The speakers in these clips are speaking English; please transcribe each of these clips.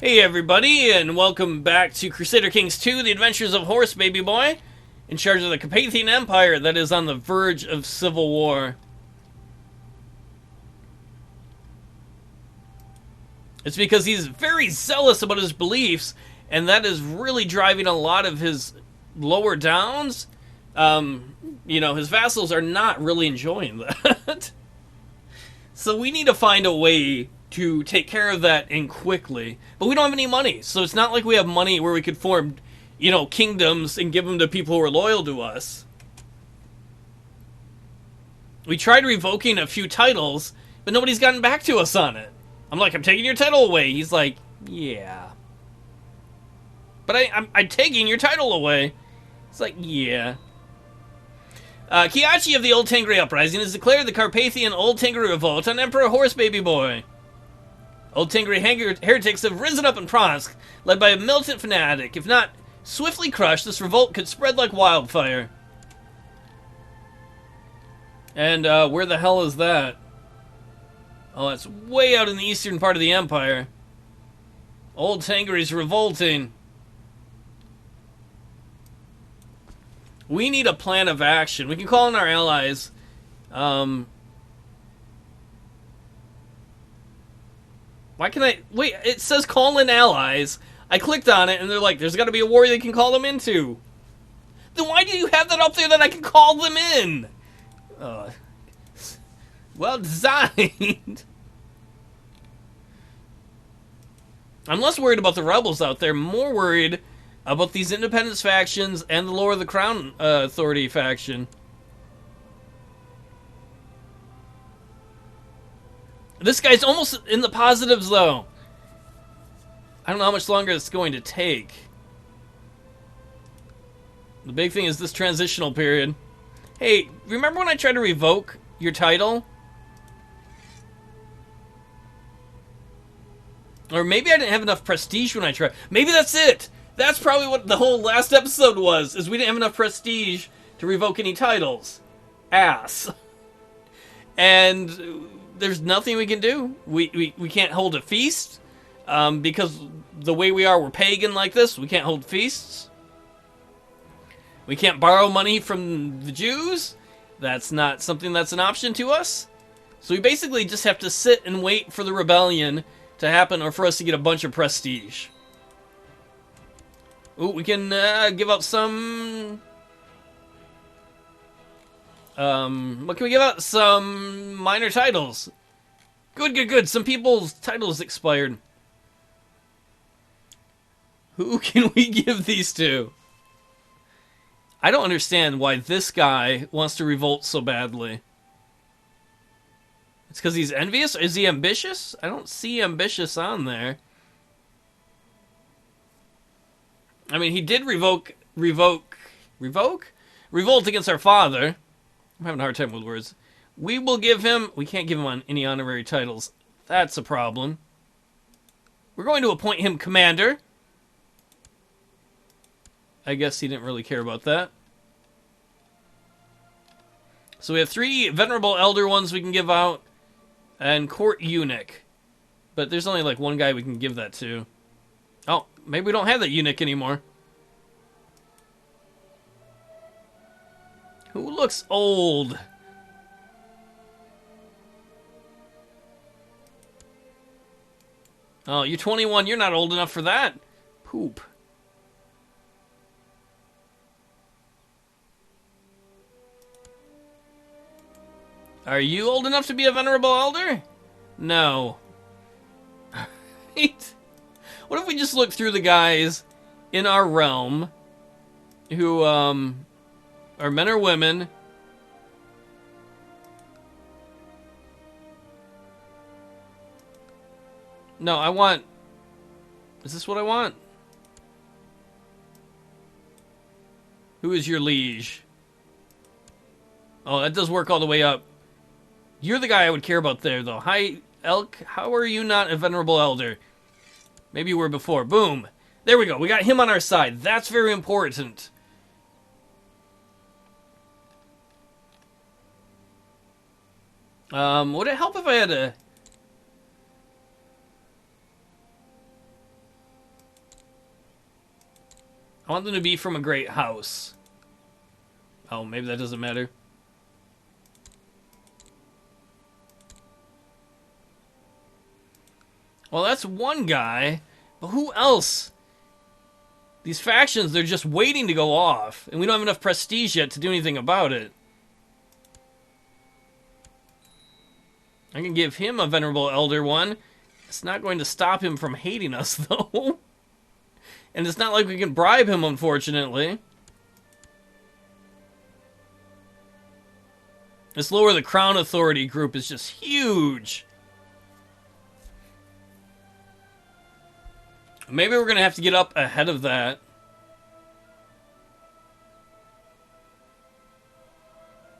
Hey everybody, and welcome back to Crusader Kings II, The Adventures of Horse Baby Boy, in charge of the Carpathian Empire that is on the verge of civil war. It's because he's very zealous about his beliefs, and that is really driving a lot of his lower downs. His vassals are not really enjoying that. So we need to find a way to take care of that and quickly. But we don't have any money, so it's not like we have money where we could form, kingdoms and give them to people who are loyal to us. We tried revoking a few titles, but nobody's gotten back to us on it. I'm like, I'm taking your title away. He's like, yeah. But I'm taking your title away. It's like, yeah. Kiachi of the Old Tengri Uprising has declared the Carpathian Old Tengri Revolt on Emperor Horse Baby Boy. Old Tengri heretics have risen up in Pronsk, led by a militant fanatic. If not swiftly crushed, this revolt could spread like wildfire. And where the hell is that? Oh, it's way out in the eastern part of the empire. Old Tengri's revolting. We need a plan of action. We can call in our allies. Why can I... Wait, it says call in allies. I clicked on it, and they're like, there's got to be a war they can call them into. Then why do you have that up there that I can call them in? Well designed. I'm less worried about the rebels out there, more worried about these independence factions and the Lower the Crown Authority faction. This guy's almost in the positives, though. I don't know how much longer it's going to take. The big thing is this transitional period. Hey, remember when I tried to revoke your title? Or maybe I didn't have enough prestige when I tried. Maybe that's it! That's probably what the whole last episode was, is we didn't have enough prestige to revoke any titles. Ass. And there's nothing we can do. We can't hold a feast, because the way we are, we're pagan like this. We can't hold feasts. We can't borrow money from the Jews. That's not something that's an option to us. So we basically just have to sit and wait for the rebellion to happen, or for us to get a bunch of prestige. Ooh, we can give out some... what can we give out? Some minor titles. Good. Some people's titles expired. Who can we give these to? I don't understand why this guy wants to revolt so badly. It's because he's envious? Is he ambitious? I don't see ambitious on there. I mean, he did revolt against our father. I'm having a hard time with words. We will give him... We can't give him on any honorary titles. That's a problem. We're going to appoint him commander. I guess he didn't really care about that. So we have 3 venerable elder ones we can give out. And court eunuch. But there's only like one guy we can give that to. Oh, maybe we don't have that eunuch anymore. Who looks old? Oh, you're 21. You're not old enough for that. Poop. Are you old enough to be a venerable elder? No. What if we just look through the guys in our realm who are men or women? No, I want... Is this what I want? Who is your liege? Oh, that does work all the way up. You're the guy I would care about there, though. Hi, Elk. How are you not a venerable elder? Maybe you were before. Boom. There we go. We got him on our side. That's very important. Would it help if I had a... I want them to be from a great house. Oh, maybe that doesn't matter. Well, that's one guy. But who else? These factions, they're just waiting to go off. And we don't have enough prestige yet to do anything about it. I can give him a Venerable Elder one. It's not going to stop him from hating us, though. And it's not like we can bribe him, unfortunately. This Lower the Crown Authority group is just huge. Maybe we're going to have to get up ahead of that.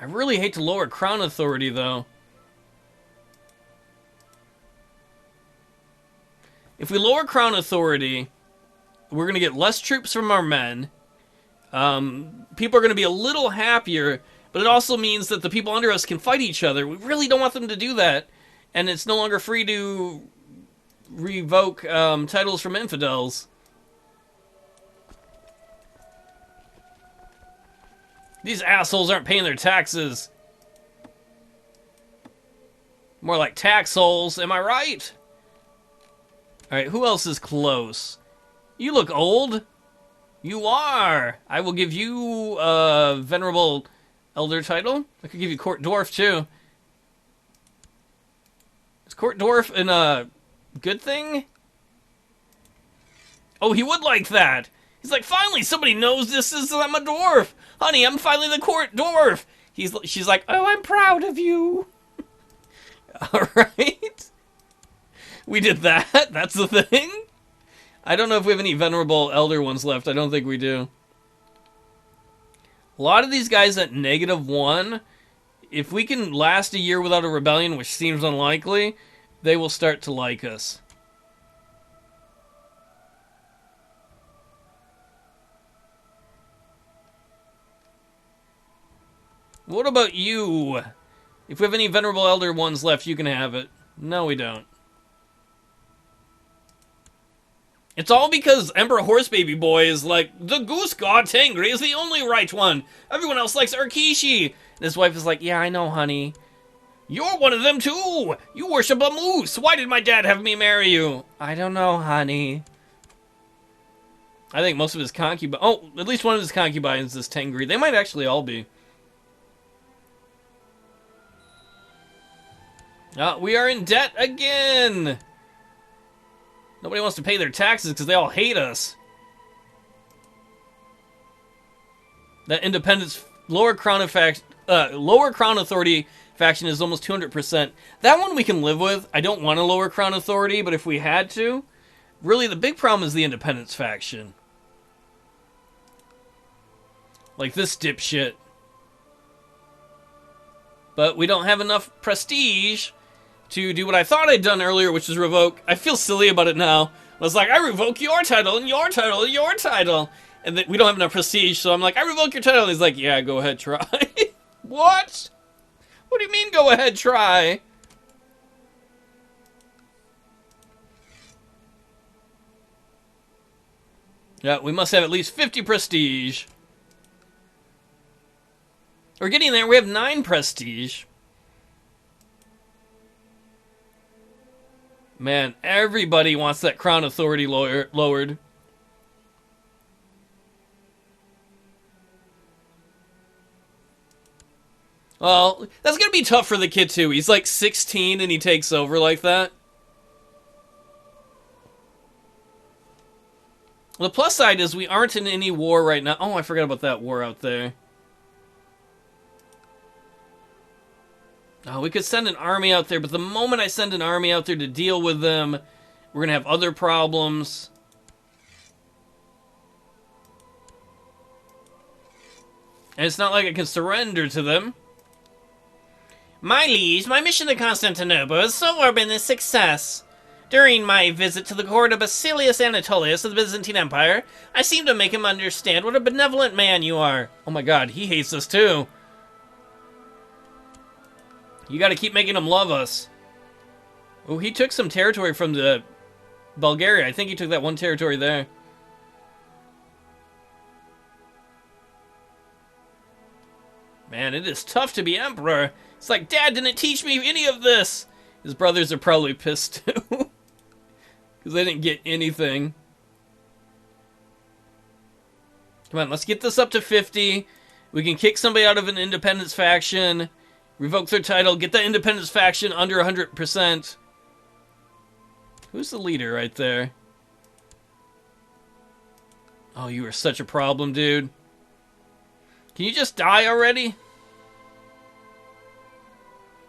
I really hate to lower Crown Authority, though. If we lower Crown Authority, we're going to get less troops from our men. People are going to be a little happier, but it also means that the people under us can fight each other. We really don't want them to do that. And it's no longer free to revoke titles from infidels. These assholes aren't paying their taxes. More like tax holes, am I right? Alright, who else is close? You look old. You are. I will give you a Venerable Elder title. I could give you Court Dwarf, too. Is Court Dwarf a good thing? Oh, he would like that. He's like, finally, somebody knows this is I'm a dwarf. Honey, I'm finally the Court Dwarf. She's like, oh, I'm proud of you. All right. We did that. That's the thing. I don't know if we have any Venerable Elder ones left. I don't think we do. A lot of these guys at -1, if we can last a year without a rebellion, which seems unlikely, they will start to like us. What about you? If we have any Venerable Elder ones left, you can have it. No, we don't. It's all because Emperor Horsebaby Boy is like, the Guiscard Tengri is the only right one. Everyone else likes Urkishi. And his wife is like, yeah, I know, honey. You're one of them too. You worship a moose. Why did my dad have me marry you? I don't know, honey. I think most of his concubines... Oh, at least one of his concubines is Tengri. They might actually all be. We are in debt again. Nobody wants to pay their taxes because they all hate us. That independence, Lower Crown Authority faction is almost 200%. That one we can live with. I don't want a Lower Crown Authority, but if we had to, really the big problem is the independence faction. Like this dipshit. But we don't have enough prestige to do what I thought I'd done earlier, which is revoke. I feel silly about it now. I was like, I revoke your title, and your title, and your title. And then we don't have enough prestige, so I'm like, I revoke your title. And he's like, yeah, go ahead, try. What? What do you mean, go ahead, try? Yeah, we must have at least 50 prestige. We're getting there. We have 9 prestige. Man, everybody wants that Crown Authority lowered. Well, that's going to be tough for the kid, too. He's like 16 and he takes over like that. The plus side is we aren't in any war right now. Oh, I forgot about that war out there. Oh, we could send an army out there, but the moment I send an army out there to deal with them, we're going to have other problems. And it's not like I can surrender to them. My liege, my mission to Constantinople has so far been a success. During my visit to the court of Basilius Anatolius of the Byzantine Empire, I seemed to make him understand what a benevolent man you are. Oh my god, he hates us too. You gotta keep making him love us. Oh, he took some territory from the Bulgaria. I think he took that one territory there. man, it is tough to be emperor. It's like, Dad didn't teach me any of this. His brothers are probably pissed too. Because they didn't get anything. Come on, let's get this up to 50. We can kick somebody out of an independence faction. Revoke their title. Get that independence faction under 100%. Who's the leader right there? Oh, you are such a problem, dude. Can you just die already?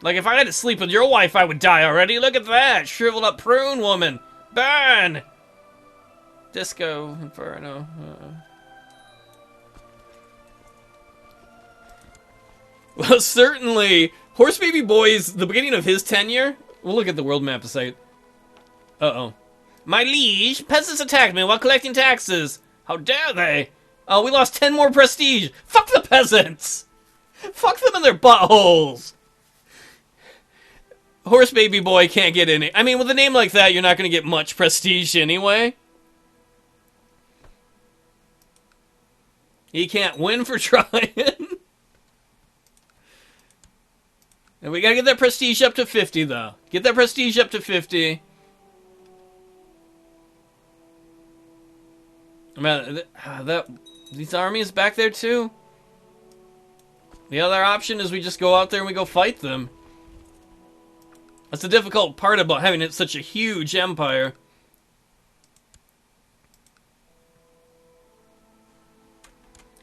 Like, if I had to sleep with your wife, I would die already. Look at that. Shriveled up prune woman. Burn! Disco Inferno. Well, certainly, Horse Baby Boy is the beginning of his tenure. We'll look at the world map site. Uh-oh. My liege, peasants attacked me while collecting taxes. How dare they? Oh, we lost 10 more prestige. Fuck the peasants! Fuck them in their buttholes! Horse Baby Boy can't get any. I mean, with a name like that, you're not going to get much prestige anyway. He can't win for trying. And we got to get that prestige up to 50, though. Get that prestige up to 50. Man, these armies back there, too. The other option is we just go out there and we go fight them. That's the difficult part about having it such a huge empire.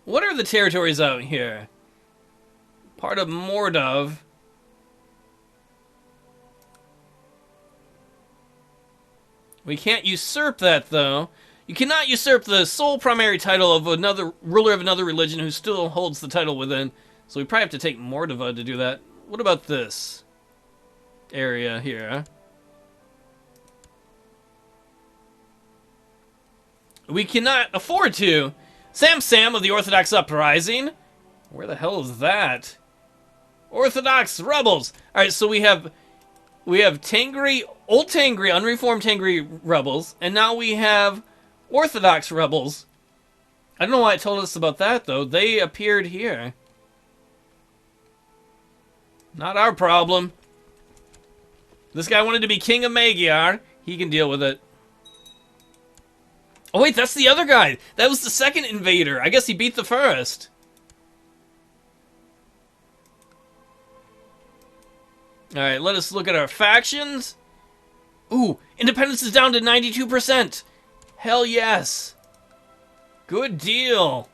What are the territories out here? Part of Mordov. We can't usurp that, though. You cannot usurp the sole primary title of another ruler of another religion who still holds the title within. So we probably have to take Mordova to do that. What about this area here? We cannot afford to. Sam of the Orthodox Uprising. Where the hell is that? Orthodox rebels. All right, so we have Tengri, old Tengri, unreformed Tengri rebels, and now we have Orthodox rebels. I don't know why it told us about that, though. They appeared here. Not our problem. This guy wanted to be king of Magyar. He can deal with it. Oh, wait, that's the other guy. That was the second invader. I guess he beat the first. Alright, let us look at our factions. Ooh, independence is down to 92%. Hell yes. Good deal.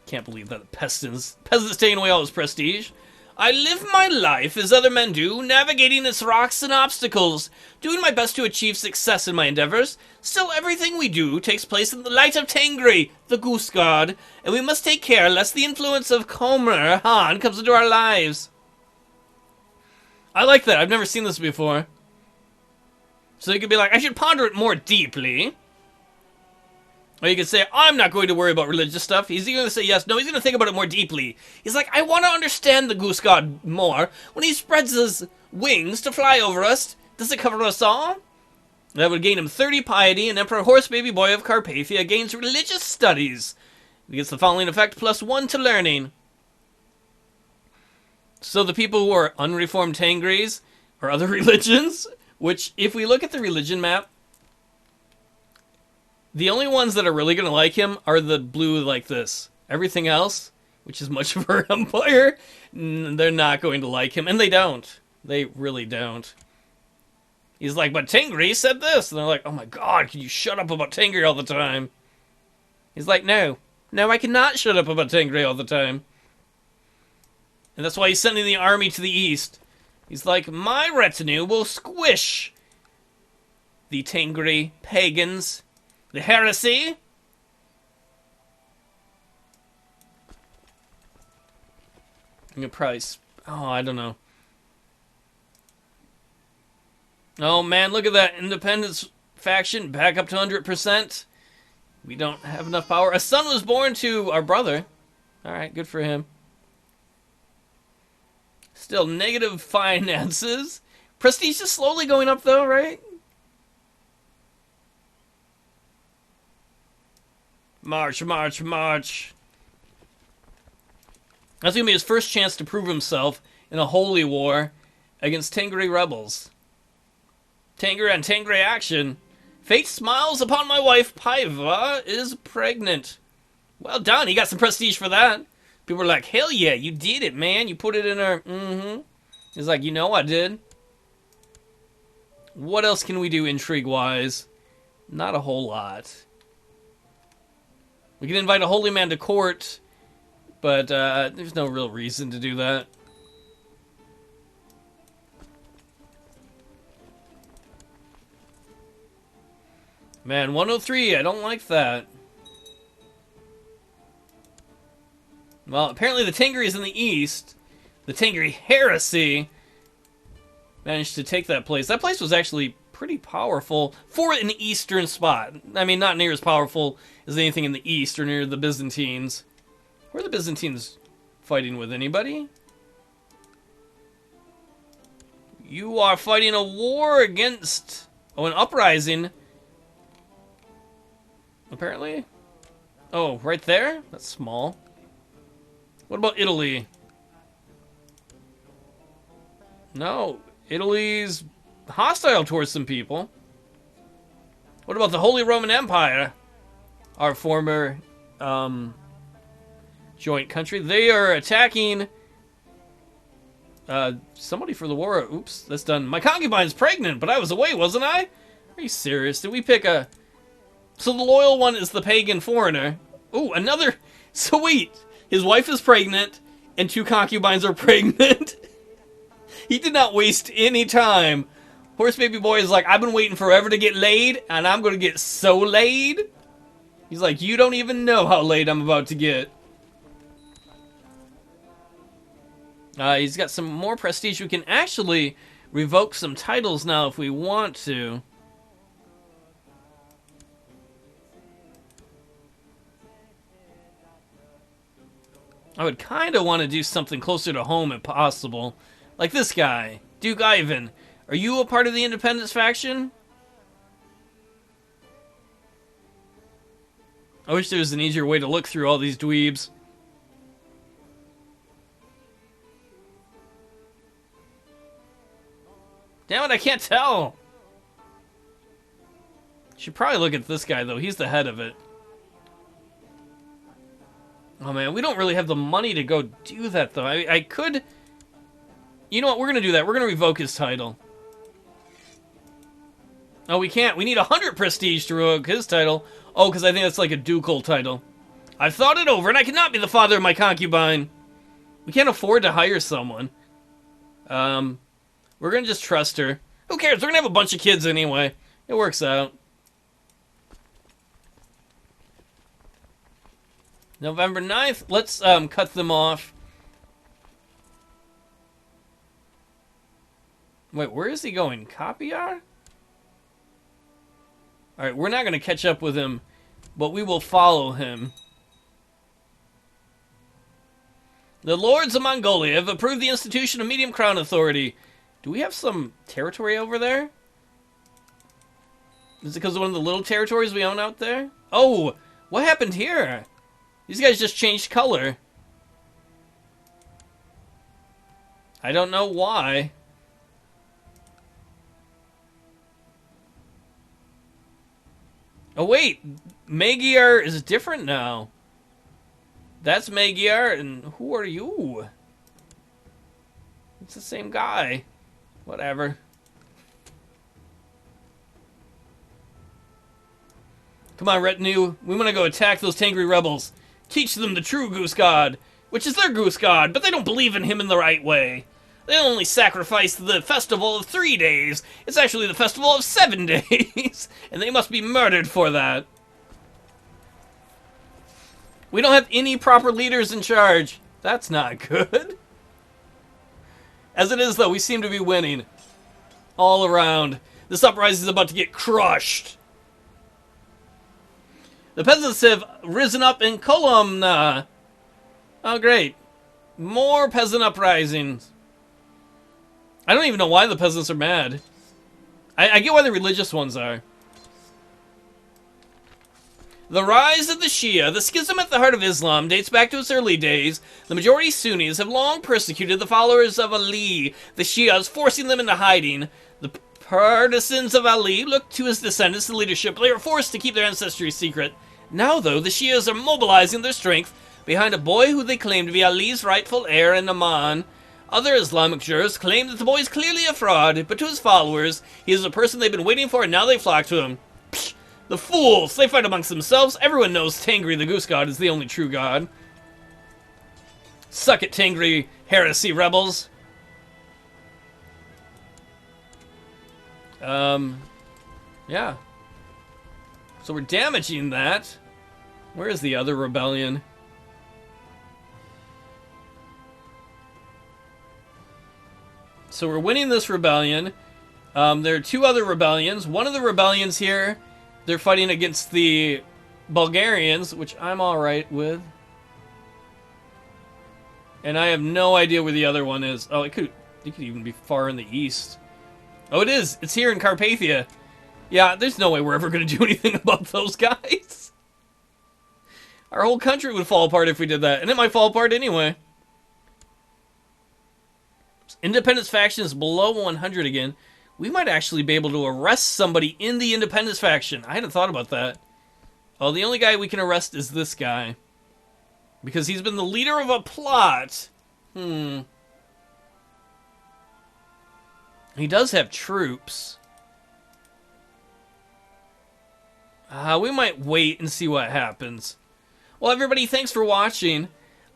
Can't believe that the peasants taking away all his prestige. I live my life as other men do, navigating its rocks and obstacles, doing my best to achieve success in my endeavors. Still, everything we do takes place in the light of Tengri, the Guiscard, and we must take care lest the influence of Khmer Han comes into our lives. I like that. I've never seen this before. So you could be like, I should ponder it more deeply. Or you could say, I'm not going to worry about religious stuff. He's going to say yes. No, he's going to think about it more deeply. He's like, I want to understand the Guiscard more. When he spreads his wings to fly over us, does it cover us all? That would gain him 30 piety, and Emperor Horse Baby Boy of Carpathia gains religious studies. He gets the following effect, +1 to learning. So the people who are unreformed Tengris or other religions, which if we look at the religion map, the only ones that are really going to like him are the blue like this. Everything else, which is much of our empire, they're not going to like him. And they don't. They really don't. He's like, but Tengri said this. And they're like, oh my god, can you shut up about Tengri all the time? He's like, no. No, I cannot shut up about Tengri all the time. And that's why he's sending the army to the east. He's like, my retinue will squish the Tengri pagans. The heresy? I'm gonna probably... Oh, I don't know. Oh, man, look at that independence faction back up to 100%. We don't have enough power. A son was born to our brother. Alright, good for him. Still negative finances. Prestige is slowly going up, though, right? March, march, march. That's going to be his first chance to prove himself in a holy war against Tengri rebels. Tengri on Tengri action. Fate smiles upon my wife. Paiva is pregnant. Well done. He got some prestige for that. People were like, hell yeah, you did it, man. You put it in her. He's like, you know I did. What else can we do intrigue-wise? Not a whole lot. We can invite a holy man to court, but there's no real reason to do that. Man, 103, I don't like that. Well, apparently the Tengri is in the east. The Tengri heresy managed to take that place. That place was actually pretty powerful for an eastern spot. I mean, not near as powerful as anything in the east or near the Byzantines. Were the Byzantines fighting with anybody? You are fighting a war against... Oh, an uprising. Apparently. Oh, right there? That's small. What about Italy? No, Italy's hostile towards some people. What about the Holy Roman Empire? Our former joint country. They are attacking somebody for the war. Oops, that's done. My concubine's pregnant, but I was away, wasn't I? Are you serious? Did we pick a... So the loyal one is the pagan foreigner. Ooh, another... Sweet. His wife is pregnant, and 2 concubines are pregnant. He did not waste any time. Horse Baby Boy is like, I've been waiting forever to get laid, and I'm going to get so laid. He's like, you don't even know how laid I'm about to get. He's got some more prestige. We can actually revoke some titles now if we want to. I would kind of want to do something closer to home if possible. Like this guy, Duke Ivan. Are you a part of the Independence faction? I wish there was an easier way to look through all these dweebs. Damn it, I can't tell. Should probably look at this guy, though. He's the head of it. Oh, man, we don't really have the money to go do that, though. I could... You know what? We're going to do that. We're going to revoke his title. Oh, we can't. We need 100 prestige to revoke his title. Oh, because I think that's like a ducal title. I've thought it over, and I cannot be the father of my concubine. We can't afford to hire someone. We're going to just trust her. Who cares? We're going to have a bunch of kids anyway. It works out. November 9th. Let's cut them off. Wait, where is he going? Capiar? Alright, we're not going to catch up with him, but we will follow him. The Lords of Mongolia have approved the institution of medium crown authority. Do we have some territory over there? Is it because of one of the little territories we own out there? Oh, what happened here? These guys just changed color. I don't know why. Oh wait, Magyar is different now. That's Magyar, and who are you? It's the same guy. Whatever. Come on, retinue. We want to go attack those Tengri rebels. Teach them the true Guiscard, which is their Guiscard, but they don't believe in him in the right way. They only sacrifice the festival of 3 days. It's actually the festival of 7 days, and they must be murdered for that. We don't have any proper leaders in charge. That's not good. As it is, though, we seem to be winning. All around. This uprising is about to get crushed. The peasants have risen up in Kolomna. Oh, great. More peasant uprisings. I don't even know why the peasants are mad. I get why the religious ones are. The rise of the Shia, the schism at the heart of Islam, dates back to its early days. The majority Sunnis have long persecuted the followers of Ali, the Shias, forcing them into hiding. The partisans of Ali looked to his descendants for leadership, but they were forced to keep their ancestry secret. Now, though, the Shias are mobilizing their strength behind a boy who they claim to be Ali's rightful heir and Imam. Other Islamic jurists claim that the boy is clearly a fraud, but to his followers, he is the person they've been waiting for, and now they flock to him. Psh, the fools! They fight amongst themselves. Everyone knows Tengri the Goose God is the only true god. Suck it, Tengri heresy rebels. Yeah. So we're damaging that. Where is the other rebellion? So we're winning this rebellion. There are two other rebellions. One of the rebellions here, they're fighting against the Bulgarians, which I'm alright with. And I have no idea where the other one is. Oh, it could even be far in the east. Oh, it is. It's here in Carpathia. Yeah, there's no way we're ever going to do anything about those guys. Our whole country would fall apart if we did that. And it might fall apart anyway. Independence faction is below 100 again. We might actually be able to arrest somebody in the Independence faction. I hadn't thought about that. Oh, the only guy we can arrest is this guy. Because he's been the leader of a plot. He does have troops. We might wait and see what happens. Well, everybody, thanks for watching.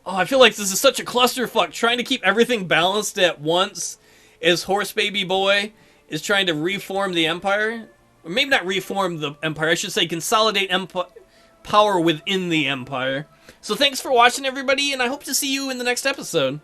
Oh, I feel like this is such a clusterfuck, trying to keep everything balanced at once as Horse Baby Boy is trying to reform the empire. Or maybe not reform the empire, I should say consolidate power within the empire. So thanks for watching, everybody, and I hope to see you in the next episode.